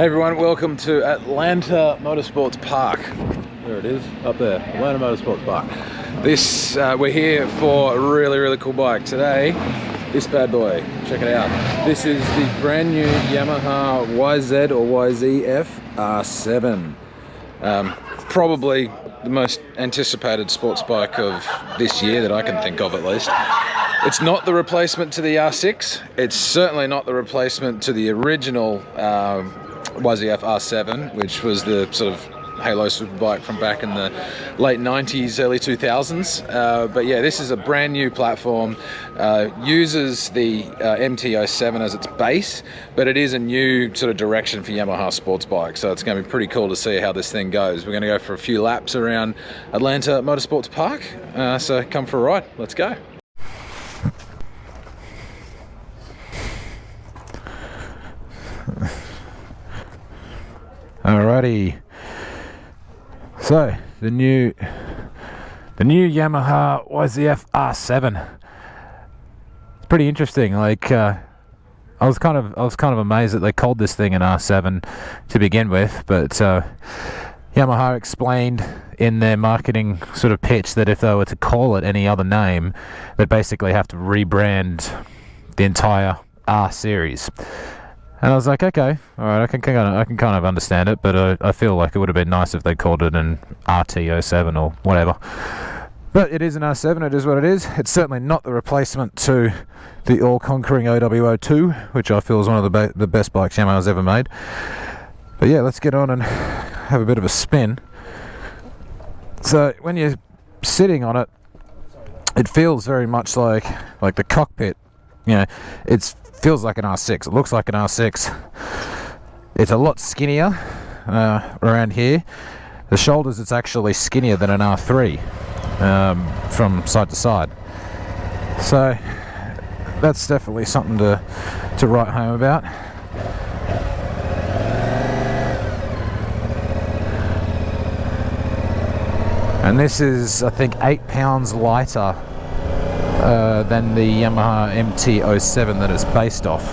Hey everyone, welcome to Atlanta Motorsports Park. There it is, up there, Atlanta Motorsports Park. This, we're here for a really cool bike. Today, this bad boy, check it out. This is the brand new Yamaha YZ or YZF-R7. Probably the most anticipated sports bike of this year that I can think of, at least. It's not the replacement to the R6. It's certainly not the replacement to the original YZF-R7, which was the sort of halo superbike from back in the late 90s, early 2000s. But yeah, this is a brand new platform, uses the MT-07 as its base, but it is a new sort of direction for Yamaha sports bikes. So it's going to be pretty cool to see how this thing goes. We're going to go for a few laps around Atlanta Motorsports Park. So come for a ride. Let's go. Alrighty. So the new Yamaha YZF-R7. It's pretty interesting. Like I was kind of amazed that they called this thing an R7 to begin with, but Yamaha explained in their marketing sort of pitch that if they were to call it any other name, they'd basically have to rebrand the entire R series. And I was like, okay, all right, I can kind of understand it, but I feel like it would have been nice if they called it an RT-07 or whatever. But it is an R7, it is what it is. It's certainly not the replacement to the all-conquering OW02, which I feel is one of the best bikes Yamaha's ever made. But yeah, let's get on and have a bit of a spin. So when you're sitting on it, it feels very much like the cockpit. You know, feels like an R6. It looks like an R6. It's a lot skinnier around here. The shoulders, it's actually skinnier than an R3 from side to side. So that's definitely something to write home about. And this is, I think, 8 pounds lighter than the Yamaha MT-07 that it's based off.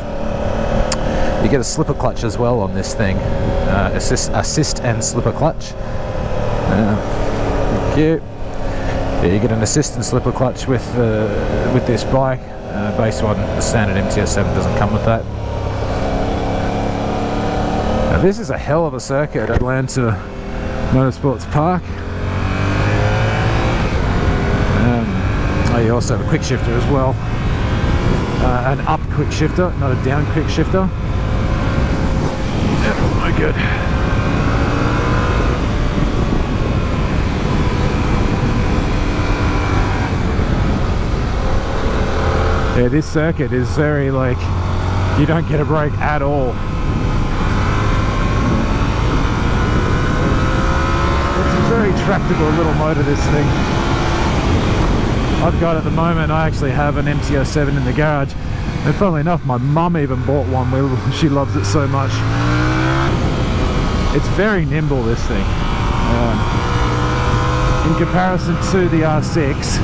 You get a slipper clutch as well on this thing, assist and slipper clutch. Thank you. Yeah, you get an assist and slipper clutch with this bike. Base one, the standard MT-07 doesn't come with that. Now this is a hell of a circuit, Atlanta Motorsports Park. You also have a quick shifter as well, an up quick shifter, not a down quick shifter. Yeah, no good. Yeah, this circuit is very like, you don't get a break at all. It's a very tractable little motor, this thing. I've got at the moment, I actually have an MT-07 in the garage, and funnily enough my mum even bought one where she loves it so much. It's very nimble, this thing, in comparison to the R6.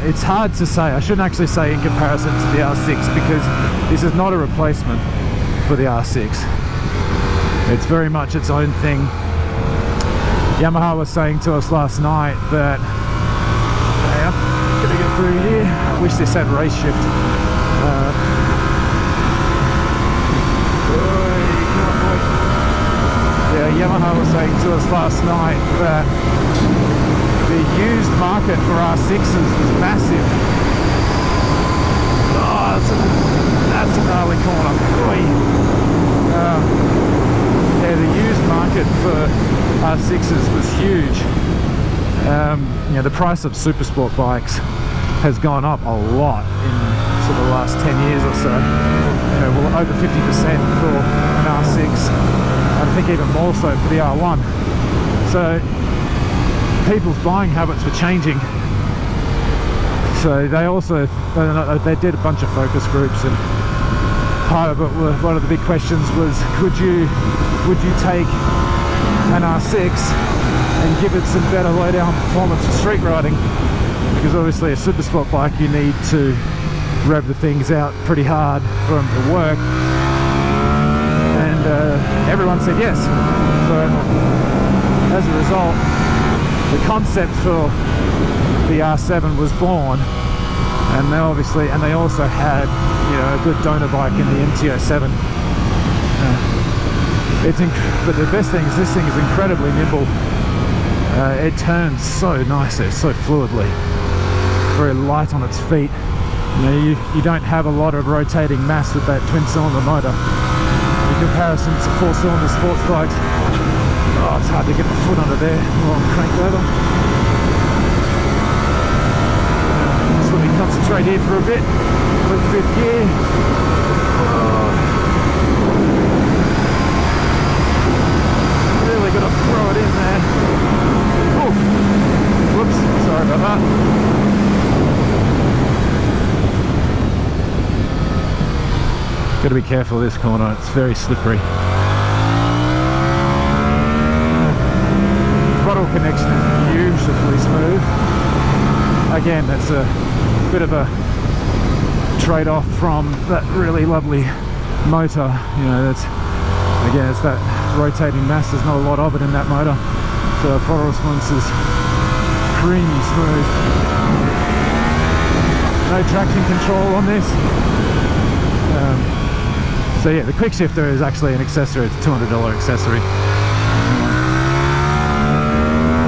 It's hard to say. I shouldn't actually say in comparison to the R6, because this is not a replacement for the R6. It's very much its own thing. Yamaha was saying to us last night that gonna get through here. I wish this had race shift. Yeah, Yamaha was saying to us last night that the used market for R6s is massive. Oh, that's a gnarly corner. Yeah, the used market for R6s was huge. You know, the price of super sport bikes has gone up a lot in sort of the last 10 years or so. You know, well, over 50% for an R6. I think even more so for the R1. So people's buying habits were changing. So they also they did a bunch of focus groups, and part of it, one of the big questions was, would you take an R6 and give it some better low-down performance for street riding? Because obviously a super sport bike, you need to rev the things out pretty hard for them to work, and everyone said yes. So as a result, the concept for the R7 was born, and they also had, you know, a good donor bike in the MT-07. But the best thing is this thing is incredibly nimble. It turns so nicely, so fluidly, very light on its feet. You know, you don't have a lot of rotating mass with that twin-cylinder motor. In comparison to four-cylinder sports bikes, oh, it's hard to get the foot under there while I'm cranked over. Just let me concentrate here for a bit. Click fifth gear. Really got to throw it in there. Oof. Whoops, sorry about that. Got to be careful of this corner, it's very slippery. Throttle connection is beautifully smooth. Again, that's a bit of a trade-off from that really lovely motor. You know, that's, again, it's that rotating mass, there's not a lot of it in that motor. So the throttle response is creamy smooth. No traction control on this. So yeah, the quick shifter is actually an accessory, it's a $200 accessory.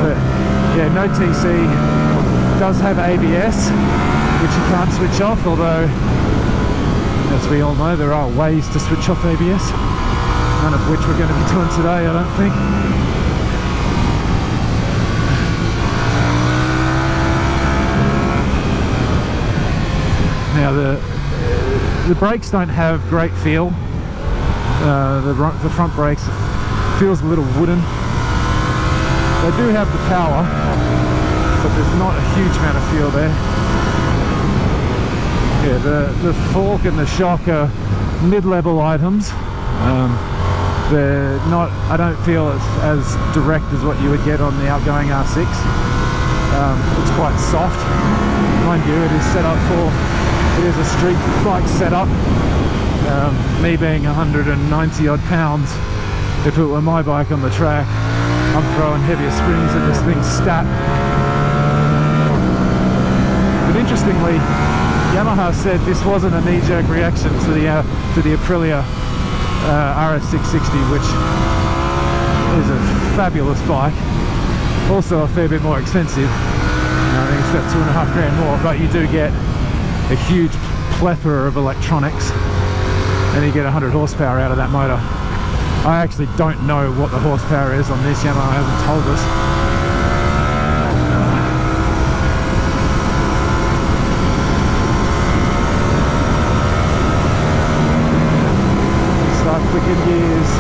But yeah, no TC, does have ABS, which you can't switch off, although, as we all know, there are ways to switch off ABS, none of which we're going to be doing today, I don't think. Now the brakes don't have great feel. The front brakes feels a little wooden. They do have the power, but there's not a huge amount of feel there. Yeah, the fork and the shock are mid-level items. They're not, I don't feel it's as direct as what you would get on the outgoing R6. It's quite soft. Mind you, it is set up for, it is a street bike setup. Me being 190 odd pounds, if it were my bike on the track, I'm throwing heavier springs and this thing's stat. But interestingly, Yamaha said this wasn't a knee-jerk reaction to the Aprilia RS660, which is a fabulous bike. Also a fair bit more expensive. I think it's about $2.5 grand more, but you do get a huge plethora of electronics, and you get 100 horsepower out of that motor. I actually don't know what the horsepower is on this. Yamaha hasn't told us. Start clicking gears.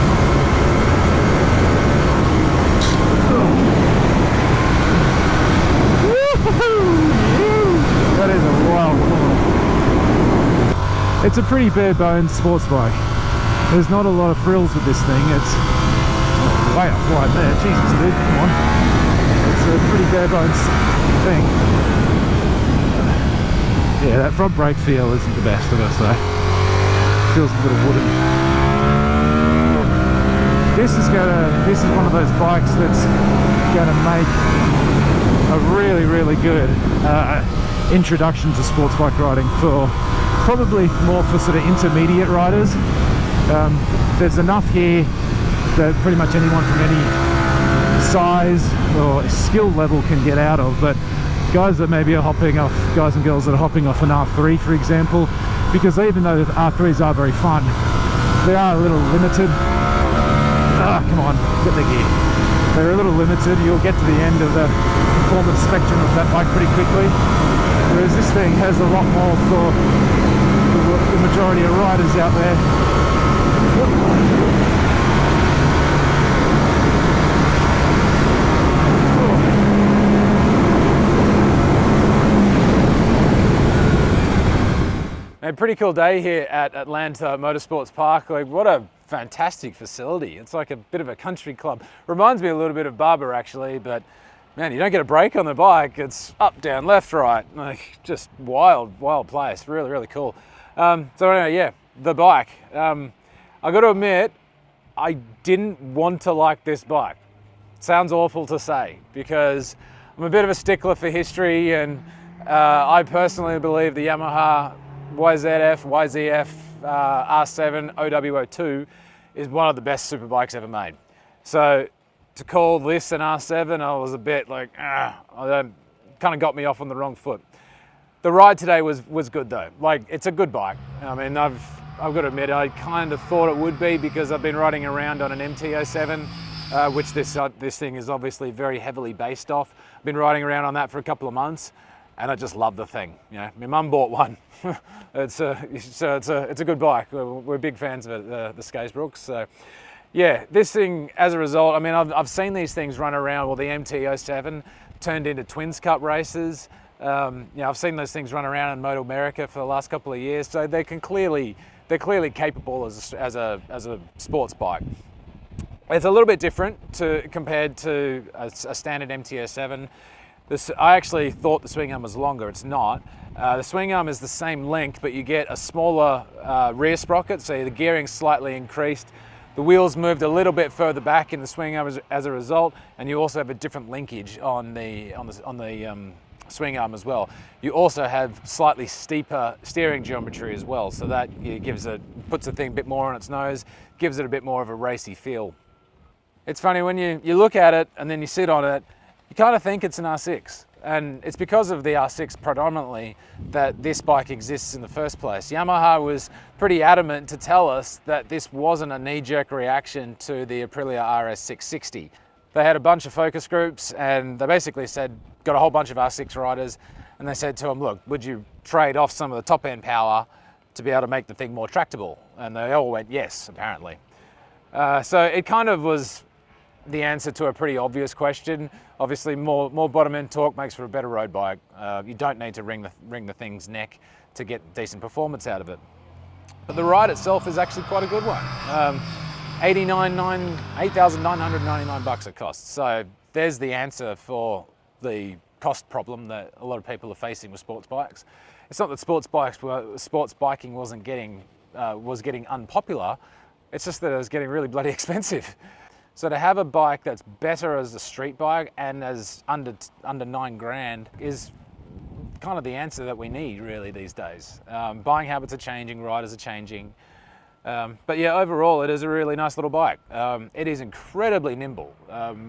That is a wild corner. It's a pretty bare bones sports bike. There's not a lot of frills with this thing. It's way off wide there. Jesus, dude, come on. It's a pretty bare bones thing. Yeah, that front brake feel isn't the best, I've got to say. Feels a little wooden. This is one of those bikes that's gonna make a really, really good introduction to sports bike riding for probably more for sort of intermediate riders. There's enough here that pretty much anyone from any size or skill level can get out of, but guys that maybe are hopping off, guys and girls that are hopping off an R3, for example, because even though the R3s are very fun, they are a little limited. Come on, get the gear. They're a little limited. You'll get to the end of the performance spectrum of that bike pretty quickly, whereas this thing has a lot more for the majority of riders out there. A pretty cool day here at Atlanta Motorsports Park. Like, what a fantastic facility. It's like a bit of a country club. Reminds me a little bit of Barber actually, but man, you don't get a break on the bike. It's up, down, left, right. Like, just wild place. Really, really cool. So anyway, yeah, the bike. I got to admit, I didn't want to like this bike. Sounds awful to say, because I'm a bit of a stickler for history, and I personally believe the Yamaha YZF-R7 OW02 is one of the best superbikes ever made. So to call this an R7, I was a bit like, kind of got me off on the wrong foot. The ride today was good though. Like, it's a good bike. I mean, I've got to admit, I kind of thought it would be, because I've been riding around on an MT-07, which this thing is obviously very heavily based off. I've been riding around on that for a couple of months, and I just love the thing. You know, my mum bought one. It's a good bike. We're big fans of it, the Skaysbrooks. So yeah, this thing, as a result, I mean, I've seen these things run around. Well, the MT-07 turned into Twins Cup races. You know, I've seen those things run around in Moto America for the last couple of years, so they're clearly capable as a sports bike. It's a little bit different compared to a standard MT-07. I actually thought the swing arm was longer. It's not. The swing arm is the same length, but you get a smaller rear sprocket, so the gearing's slightly increased. The wheels moved a little bit further back in the swing arm as a result, and you also have a different linkage on the swing arm as well. You also have slightly steeper steering geometry as well, so that puts the thing a bit more on its nose, gives it a bit more of a racy feel. It's funny, when you look at it and then you sit on it, you kind of think it's an R6, and it's because of the R6 predominantly that this bike exists in the first place. Yamaha was pretty adamant to tell us that this wasn't a knee-jerk reaction to the Aprilia RS660. They had a bunch of focus groups, and they basically said, got a whole bunch of R6 riders, and they said to them, look, would you trade off some of the top end power to be able to make the thing more tractable? And they all went yes, apparently. So it kind of was the answer to a pretty obvious question. Obviously, more bottom end torque makes for a better road bike. You don't need to wring the thing's neck to get decent performance out of it. But the ride itself is actually quite a good one. $8,999 it costs. So there's the answer for the cost problem that a lot of people are facing with sports bikes. It's not that sports biking was getting unpopular. It's just that it was getting really bloody expensive. So to have a bike that's better as a street bike and as under 9 grand is kind of the answer that we need really these days. Buying habits are changing, riders are changing. But yeah, overall, it is a really nice little bike. It is incredibly nimble.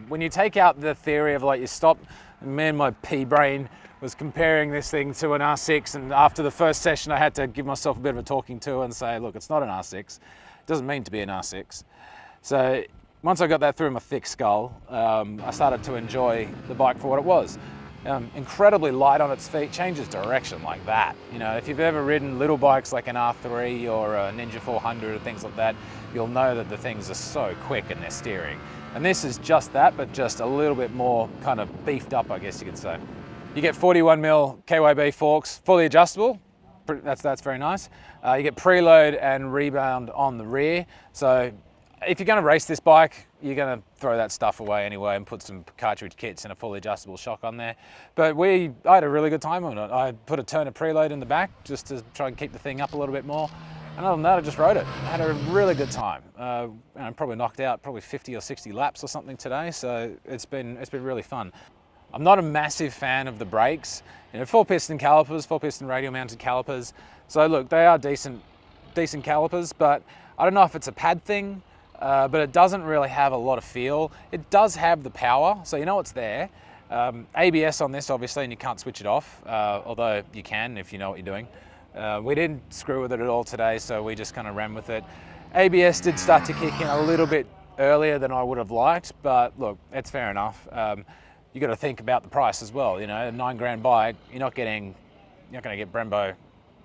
When you take out the theory of like you stop, man, my pea brain was comparing this thing to an R6, and after the first session I had to give myself a bit of a talking to and say, look, it's not an R6. It doesn't mean to be an R6. So once I got that through my thick skull, I started to enjoy the bike for what it was. Incredibly light on its feet, changes direction like that. You know, if you've ever ridden little bikes like an R3 or a Ninja 400 or things like that, you'll know that the things are so quick in their steering. And this is just that, but just a little bit more kind of beefed up, I guess you could say. You get 41mm KYB forks, fully adjustable. That's very nice. You get preload and rebound on the rear. So if you're going to race this bike, you're going to throw that stuff away anyway and put some cartridge kits and a fully adjustable shock on there. But I had a really good time on it. I put a turn of preload in the back just to try and keep the thing up a little bit more. And other than that, I just rode it. I had a really good time. And I probably knocked out 50 or 60 laps or something today. So it's been really fun. I'm not a massive fan of the brakes. You know, 4-piston calipers, 4-piston radial mounted calipers. So look, they are decent calipers, but I don't know if it's a pad thing. But it doesn't really have a lot of feel. It does have the power, so you know it's there. ABS on this, obviously, and you can't switch it off, although you can if you know what you're doing. We didn't screw with it at all today, so we just kind of ran with it. ABS did start to kick in a little bit earlier than I would have liked, but look, it's fair enough. You got to think about the price as well. You know, a 9 grand bike, you're not going to get Brembo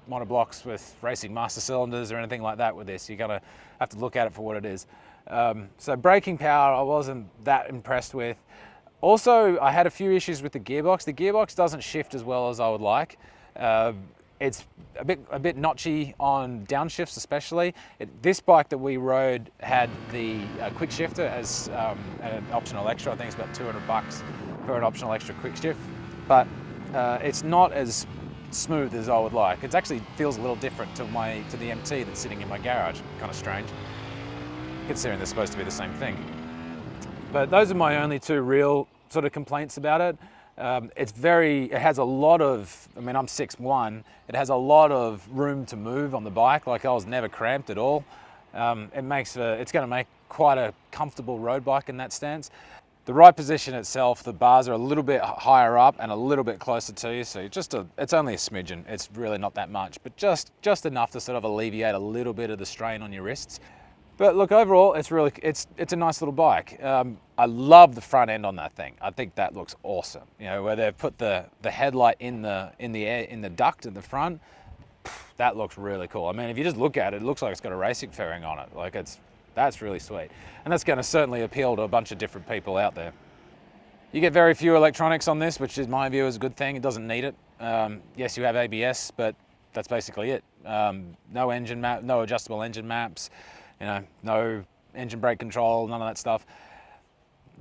monoblocks with racing master cylinders or anything like that with this. You're going to have to look at it for what it is. So braking power, I wasn't that impressed with. Also, I had a few issues with the gearbox. The gearbox doesn't shift as well as I would like. It's a bit notchy on downshifts especially. This bike that we rode had the quick shifter as an optional extra. I think it's about $200 for an optional extra quick shift. But it's not as smooth as I would like. It actually feels a little different to the MT that's sitting in my garage. Kind of strange. considering they're supposed to be the same thing. But those are my only two real sort of complaints about it. It has a lot of, I mean, I'm 6'1", it has a lot of room to move on the bike. Like, I was never cramped at all. It's going to make quite a comfortable road bike in that stance. The ride position itself, the bars are a little bit higher up and a little bit closer to you, so it's only a smidgen. It's really not that much, but just enough to sort of alleviate a little bit of the strain on your wrists. But look, overall, it's a nice little bike. I love the front end on that thing. I think that looks awesome. You know, where they've put the headlight in the duct in the front. That looks really cool. I mean, if you just look at it, it looks like it's got a racing fairing on it. Like, that's really sweet. And that's going to certainly appeal to a bunch of different people out there. You get very few electronics on this, which in my view is a good thing. It doesn't need it. Yes, you have ABS, but that's basically it. No engine map, no adjustable engine maps, you know, no engine brake control, none of that stuff.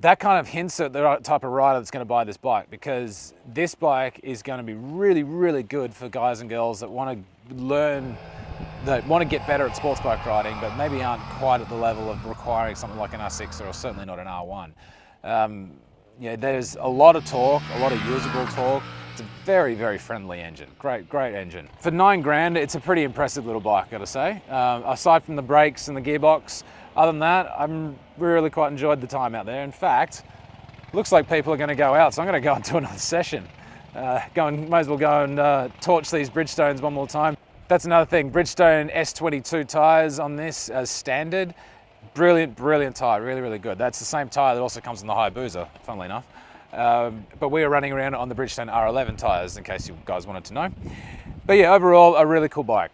That kind of hints at the type of rider that's going to buy this bike, because this bike is going to be really, really good for guys and girls that want to learn, that want to get better at sports bike riding, but maybe aren't quite at the level of requiring something like an R6 or certainly not an R1. Yeah, there's a lot of torque, a lot of usable torque. It's a very, very friendly engine. Great engine. For $9,000, it's a pretty impressive little bike, gotta say. Aside from the brakes and the gearbox, other than that, I'm really quite enjoyed the time out there. In fact, looks like people are going to go out, so I'm going to go and do another session. Might as well go and torch these Bridgestones one more time. That's another thing, Bridgestone S22 tyres on this as standard. Brilliant tyre, really, really good. That's the same tyre that also comes in the Hayabusa, funnily enough. But we are running around on the Bridgestone R11 tyres, in case you guys wanted to know. But yeah, overall, a really cool bike.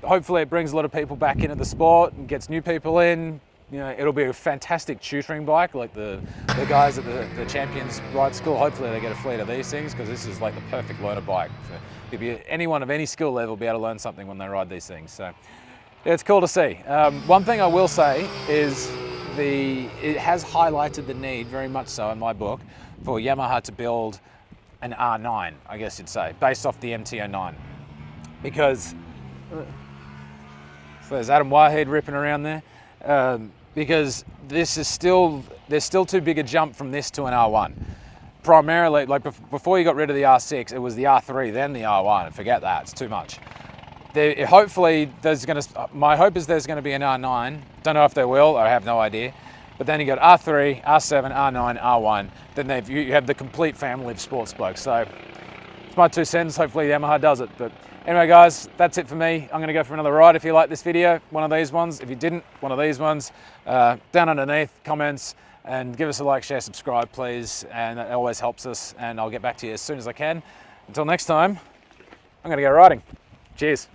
Hopefully it brings a lot of people back into the sport and gets new people in. You know, it'll be a fantastic tutoring bike, like the guys at the Champions Ride School. Hopefully they get a fleet of these things, because this is like the perfect learner bike. Anyone of any skill level will be able to learn something when they ride these things. So yeah, it's cool to see. One thing I will say is it has highlighted the need, very much so in my book, for Yamaha to build an R9, I guess you'd say, based off the MT-09. Because, so there's Adam Whitehead ripping around there, because there's still too big a jump from this to an R1. Primarily, like before you got rid of the R6, it was the R3, then the R1, and forget that, it's too much. Hopefully, my hope is there's going to be an R9. Don't know if there will, I have no idea. But then you got R3, R7, R9, R1. Then you have the complete family of sports bikes. So it's my 2 cents. Hopefully Yamaha does it. But anyway, guys, that's it for me. I'm going to go for another ride. If you like this video, one of these ones. If you didn't, one of these ones. Down underneath, comments, and give us a like, share, subscribe, please. And that always helps us. And I'll get back to you as soon as I can. Until next time, I'm going to go riding. Cheers.